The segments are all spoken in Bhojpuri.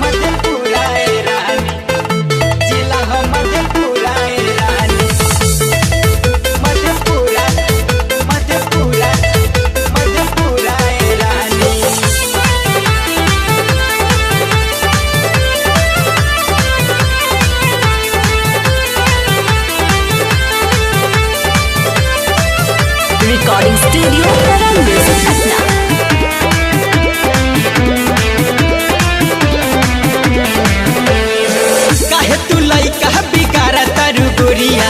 मधेपुरा रानी, जिला हो मधेपुरा रानी, मधेपुरा मधेपुरा मधेपुरा रानी। रिकॉर्डिंग स्टूडियो करण म्यूजिक पटना। काहे तू लइका बिगाड़ा तारू गोरिया,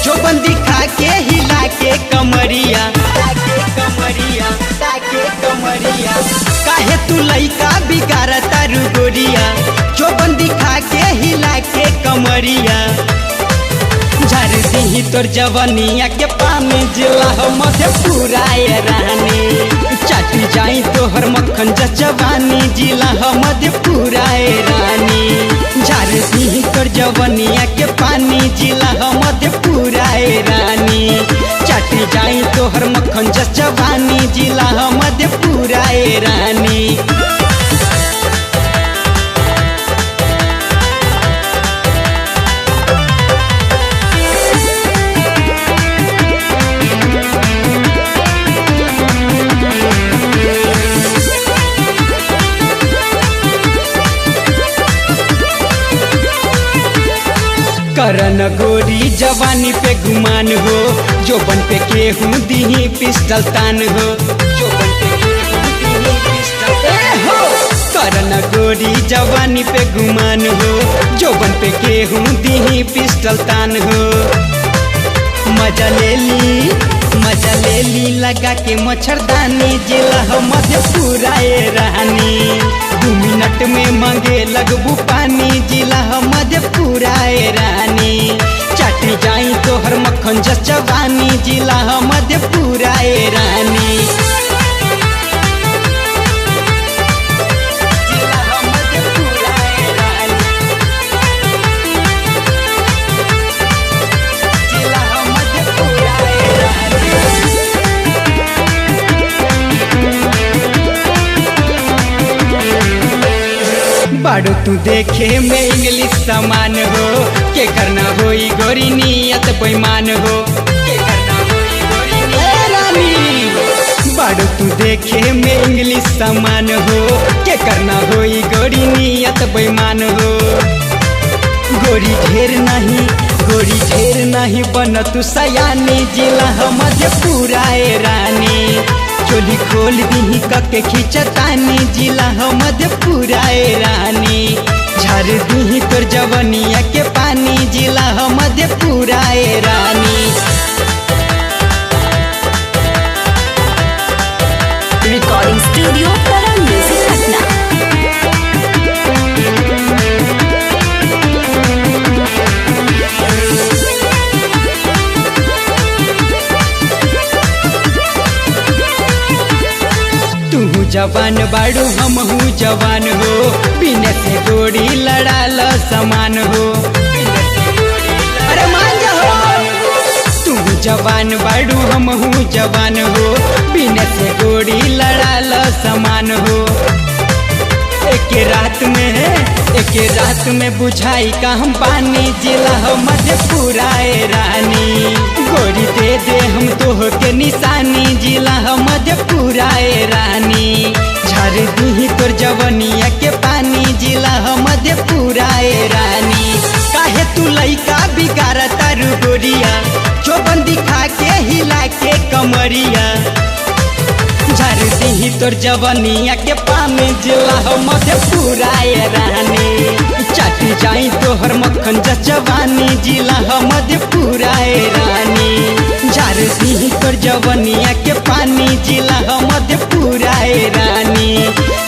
जो बंदी खा के हिला के कमरिया, ताके कमरिया ताके कमरिया। काहे तू लइका बिगाड़ा तारू गोरिया, जो बंदी खा के हिला के कमरिया। झार दी तोर जवनिया के पानी, जिला हो मधेपुरा रानी, चाटी जाई तोहर मक्खन जवानी, जिला हो मधेपुरा रानी। झार दी तोर जवनिया के पानी, जिला हो मधेपुरा रानी, चाटी जाई तोहर मक्खन जवानी, जिला हो मधेपुरा रानी। करन गोरी जवानी पे गुमान हो, जो बन पे केहू दीही पिस्टल तान हो, जो बन पे केहू दीही पिस्टल हो। करन गोरी जवानी पे गुमान हो, जो बन पे केहू दीही पिस्टल तान हो। मजा ले ली लगा के मच्छरदानी, जिला हो मधेपुरा रानी, 2 मिनट में मांगे लगबू पानी, जिला हो मधेपुरा रानी। चाटी जाई तोहर मक्खन जवानी, जिला हो मधेपुरा रानी। जिला हो मधेपुरा रानी, जिला हो मधेपुरा रानी। बाड़ू तू देखे में इंग्लिश समान हो, के करना होई गोरी नियत बेईमान हो, के करना होई गोरी नियत रानी। बाड़ू तू देखे में इंग्लिश समान हो, के करना होई गोरी नियत बेईमान हो। गोरी ढेर नहीं बन तू सयानी, जिला हो मधेपुरा रानी, चोली खोल दी कके खींचतानी, जिला हो मधेपुरा रानी। झार दी तोर जवनिया के पानी, जिला हो मधेपुरा रानी। रिकॉर्डिंग स्टूडियो करण म्यूजिक पटना। तू जवान बाड़ू हमहू जवान हो, बिना से गोड़ी लड़ाल समान हो। अरे मान जा हो, तू जवान बाड़ू हमहू जवान हो, बिना से गोड़ी लड़ाल समान हो। एक रात में बुझाई का हम पानी, जिला हो मधेपुरा रानी, गोरी दे हम तोह के निशानी, जिला हो मधेपुरा रानी। झार दी तोर जवनिया के पानी, जिला हो मधेपुरा रानी। काहे तू लइका बिगाड़ा तारू गोरिया, जो बंदी खा के हिला के कमरिया। झार दी तोर जवनिया के पानी, जिला हो मधेपुरा रानी, चाटी जाई तोहर मक्खन जवानी, जिला हो मधेपुरा रानी। झार दी तोर जवनिया के पानी, जिला हो मधेपुरा रानी,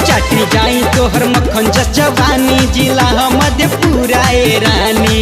चाटी जाई तोहर मक्खन जवानी, जिला हो मधेपुरा रानी।